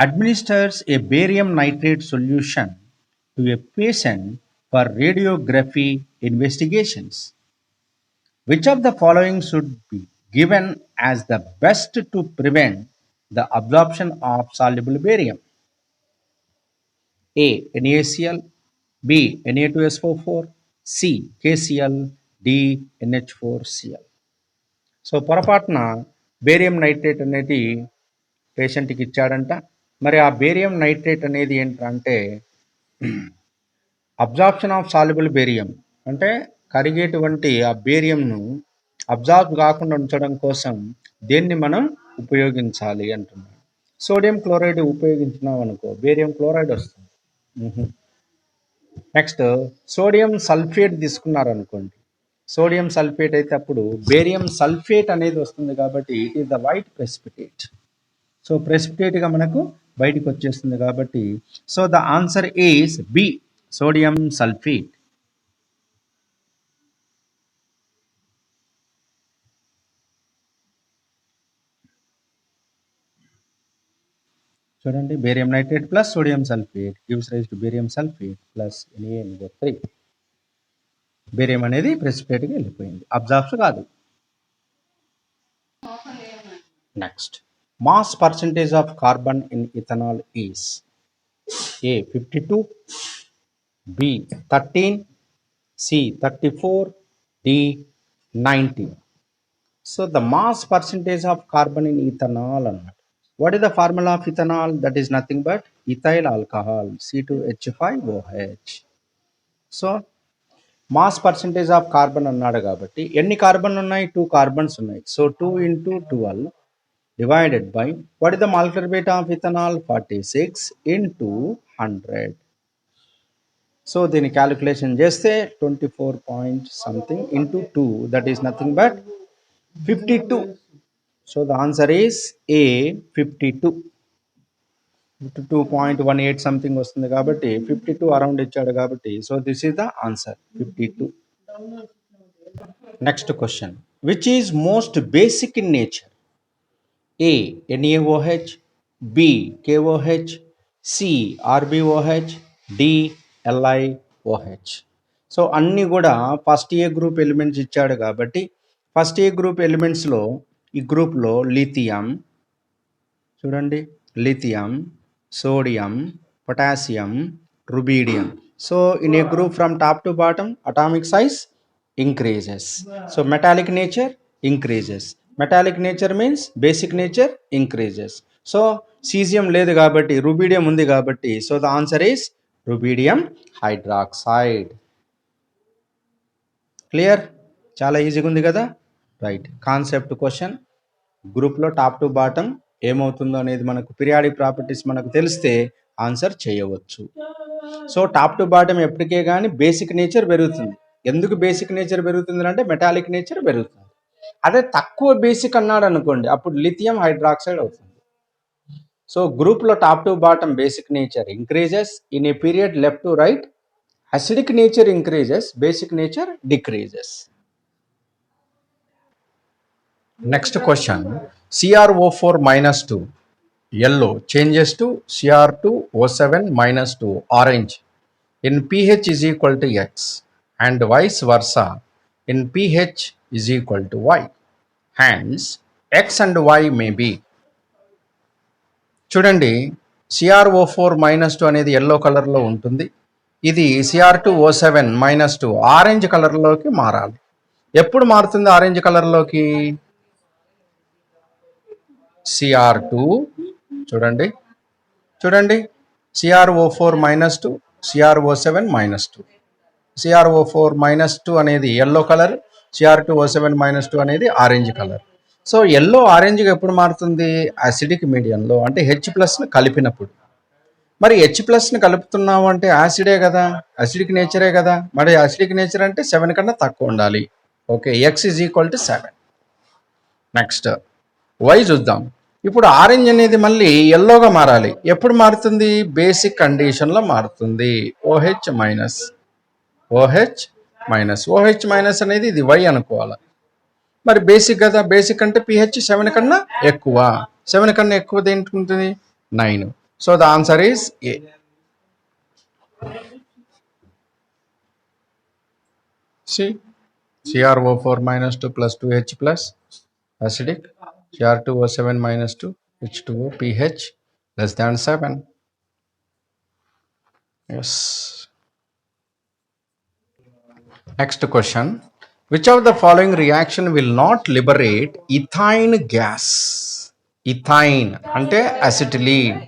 Speaker 1: administers a barium nitrate solution to a patient for radiography investigations. Which of the following should be given as the best to prevent the absorption of soluble barium? A. NaCl, B. Na2SO4, C. KCl, D. NH4Cl. So పొరపాటున barium nitrate అనేది పేషెంట్కి ఇచ్చాడంట. మరి ఆ barium nitrate అనేది ఏంటంటే absorption of soluble barium, అంటే కరిగేటువంటి ఆ బేరియంను absorb కాకుండా ఉంచడం కోసం దేన్ని మనం ఉపయోగించాలి అంటున్నాం. సోడియం క్లోరైడ్ ఉపయోగించినాం అనుకో బేరియం క్లోరైడ్ వస్తుంది. నెక్స్ట్ సోడియం సల్ఫేట్ తీసుకున్నారనుకోండి, సోడియం సల్ఫేట్ అయితే అప్పుడు బేరియం సల్ఫేట్ అనేది వస్తుంది కాబట్టి it is the white precipitate. So ప్రెసిపిటేట్గా మనకు బయటికి వచ్చేస్తుంది కాబట్టి so the answer is B, sodium sulphate. చూడండి, barium nitrate plus sodium sulphate gives rise to barium sulphate plus Na3. Barium అనేది ప్రెసిపిటేట్గా వెళ్ళిపోయింది, అబ్జార్బ్స్ కాదు. Next, mass percentage of carbon in ethanol is A 52, B 13, C 34, D 90. So the mass percentage of carbon in ethanol అన్నమాట. What is the formula of ethanol? That is nothing but ethyl alcohol, C2H5OH. So mass percentage of carbon అన్నాడు కాబట్టి ఎన్ని carbon ఉన్నాయి? 2 carbons ఉన్నాయి. So 2 into 12 divided by what is the molecular weight of ethanol? 46 into 100. So దీన్ని calculation చేస్తే 24 point something into 2, that is nothing but 52. So the answer is A 52. 52.18 something వస్తుంది కాబట్టి 52 around ఇచ్చాడు కాబట్టి so this is the answer 52. Next question, which is most basic in nature? A NaOH, B KOH, C RbOH, D LiOH. So అన్నీ కూడా first ఏ group elements ఇచ్చాడు కాబట్టి first ఏ group ఎలిమెంట్స్లో ఈ గ్రూప్లో లిథియం, చూడండి lithium, sodium, potassium, rubidium. So in a group from top to bottom atomic size increases. So metallic nature increases. Metallic nature means basic nature increases. So cesium లేదు కాబట్టి rubidium ఉంది కాబట్టి so the answer is rubidium hydroxide. Clear? చాలా ఈజీగా ఉంది కదా, right. Concept question, గ్రూప్లో top to bottom ఏమవుతుందో అనేది మనకు పీరియాడిక్ ప్రాపర్టీస్ మనకు తెలిస్తే ఆన్సర్ చేయవచ్చు. సో టాప్ టు బాటమ్ ఎప్పటికే కానీ బేసిక్ నేచర్ పెరుగుతుంది. ఎందుకు బేసిక్ నేచర్ పెరుగుతుంది అంటే మెటాలిక్ నేచర్ పెరుగుతుంది. అదే తక్కువ బేసిక్ అన్నాడు అనుకోండి అప్పుడు లిథియం హైడ్రాక్సైడ్ అవుతుంది. సో గ్రూప్లో top to bottom basic nature increases, in a period left to right acidic nature increases, basic nature decreases. Next question, CrO4-2 yellow changes to Cr2O7-2 orange in pH is equal to X and vice versa in pH is equal to Y. Hence X and Y may be. చూడండి, CrO4-2 అనేది yellow కలర్లో ఉంటుంది, ఇది Cr2O7-2 orange కలర్లోకి మారాలి. ఎప్పుడు మారుతుంది orange కలర్లోకి? Cr2 చూడండి CrO4-2 CrO7-2. CrO4-2 అనేది ఎల్లో కలర్, Cr2O7-2 అనేది ఆరెంజ్ కలర్. సో ఎల్లో ఆరెంజ్గా ఎప్పుడు మారుతుంది? యాసిడిక్ మీడియంలో, అంటే H+ని కలిపినప్పుడు. మరి H+ని కలుపుతున్నాము అంటే యాసిడే కదా, యాసిడిక్ నేచరే కదా. మరి యాసిడిక్ నేచర్ అంటే 7 కన్నా తక్కువ ఉండాలి. Okay, X is equal to 7. Next Y చూద్దాం. ఇప్పుడు ఆరెంజ్ అనేది మళ్ళీ ఎల్లోగా మారాలి. ఎప్పుడు మారుతుంది? బేసిక్ కండిషన్లో మారుతుంది. OH మైనస్ అనేది ఇది Y అనుకోవాలి. మరి బేసిక్ కదా, బేసిక్ అంటే pH 7 కన్నా ఎక్కువ. 7 కన్నా ఎక్కువ దేనికి ఉంటుంది? 9. So the answer is A. CrO4-2 plus 2H plus acidic, Cr2O7-2 H2O pH less than 7. Yes. Next question. Which of the following reaction will not liberate ethine gas? Ethine అంటే acetylene.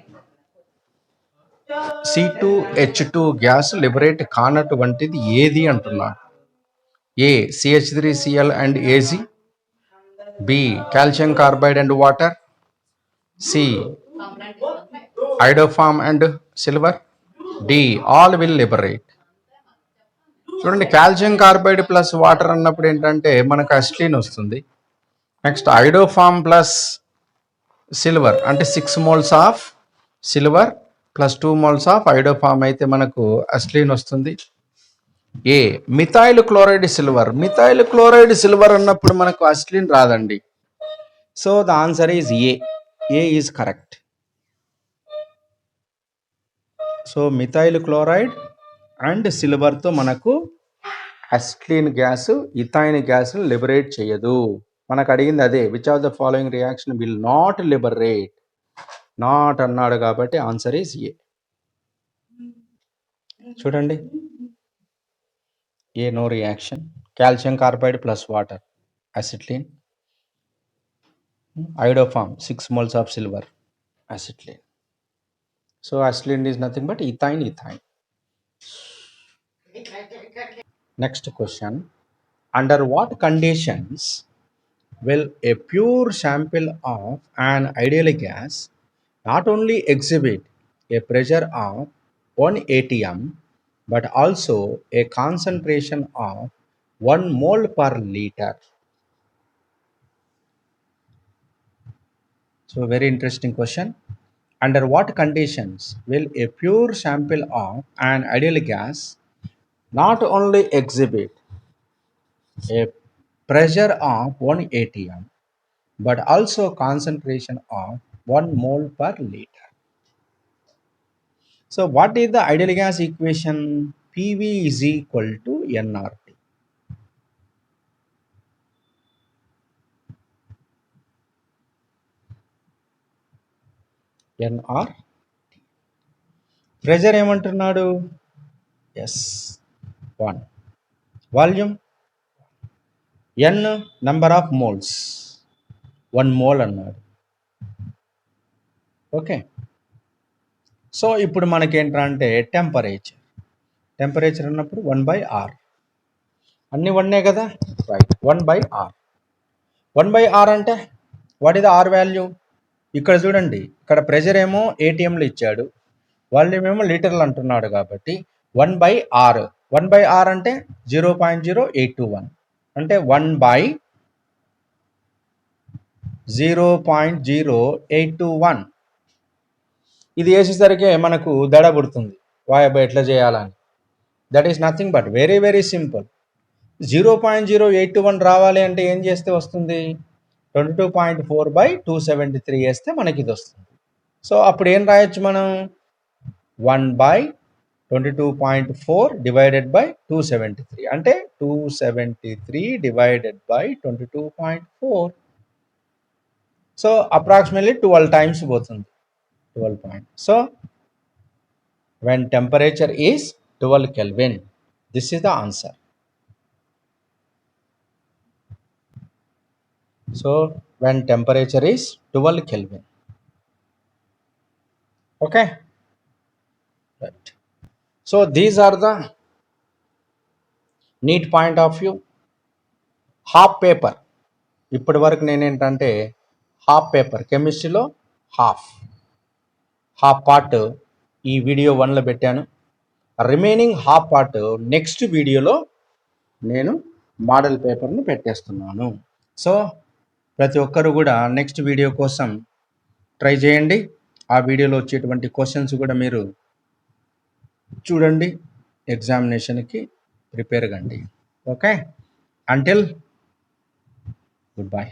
Speaker 1: C2H2 gas liberate కానటువంటిది ఏది అంటున్నాడు? ఏ CH3Cl and AZ, B calcium carbide and water, C iodoform and silver, D all will liberate. చూడండి, calcium carbide plus water అన్నప్పుడు ఏంటంటే మనకు acetylene వస్తుంది. Next ఐడోఫామ్ plus silver అంటే 6 moles of silver plus 2 moles of iodoform అయితే మనకు acetylene వస్తుంది. A methyl chloride silver. Methyl chloride silver అన్నప్పుడు మనకు అసిటిలిన్ రాదండి. So the answer is A is correct. So methyl chloride and సిల్వర్తో మనకు acetylene gas ethyne gas liberate చేయదు. మనకు అడిగింది అదే, which of the following reaction will not liberate. Not అన్నాడు కాబట్టి ఆన్సర్ ఈజ్ ఏ. చూడండి, A no reaction. Calcium carbide plus water acetylene, iodoform 6 moles of silver acetylene. So acetylene is nothing but ethine. Next question. Under what conditions will a pure sample of an ideal gas not only exhibit a pressure of 1 atm but also a concentration of 1 mole per liter? So very interesting question. Under what conditions will a pure sample of an ideal gas not only exhibit a pressure of 1 atm but also concentration of 1 mole per liter? So what is the ideal gas equation? PV is equal to nRT. nRT. Pressure ఏమంటున్నాడు? Yes 1. Volume n number of moles 1 mole అన్నాడు. Okay. So ఇప్పుడు మనకేంటంటే temperature అన్నప్పుడు 1/R. అన్ని 1 కదా, right. 1/R. 1/R అంటే what is the R value? ఇక్కడ చూడండి, ఇక్కడ ప్రెజర్ ఏమో ఏటీఎంలు ఇచ్చాడు, వాల్యూమ్ ఏమో లీటర్లు అంటున్నాడు కాబట్టి 1/R. 1/R అంటే 0.0821 అంటే 1/0.0821. ఇది వేసేసరికి మనకు దడ పుడుతుంది, వాయబ్బా ఎట్లా చేయాలని. That is nothing but very very simple. 0.081 రావాలి అంటే ఏం చేస్తే వస్తుంది? 22.4/273 వేస్తే మనకి ఇది వస్తుంది. సో అప్పుడు ఏం రాయొచ్చు మనం? 1/22.4 డివైడెడ్ బై 273 అంటే 273 divided by 22.4. So approximately 12 times పోతుంది, 12 point. So when temperature is 12 Kelvin, this is the answer. So when temperature is 12 Kelvin. Okay, right. So these are the neat point of view. Half paper ఇప్పటి వరకు నేనేంటంటే half paper కెమిస్ట్రీలో half part ఈ video 1లో పెట్టాను. Remaining half part next వీడియోలో నేను model పేపర్ను పెట్టేస్తున్నాను. సో ప్రతి ఒక్కరు కూడా నెక్స్ట్ వీడియో కోసం ట్రై చేయండి. ఆ వీడియోలో వచ్చేటువంటి క్వశ్చన్స్ కూడా మీరు చూడండి, ఎగ్జామినేషన్కి ప్రిపేర్ కండి. Okay, until good bye.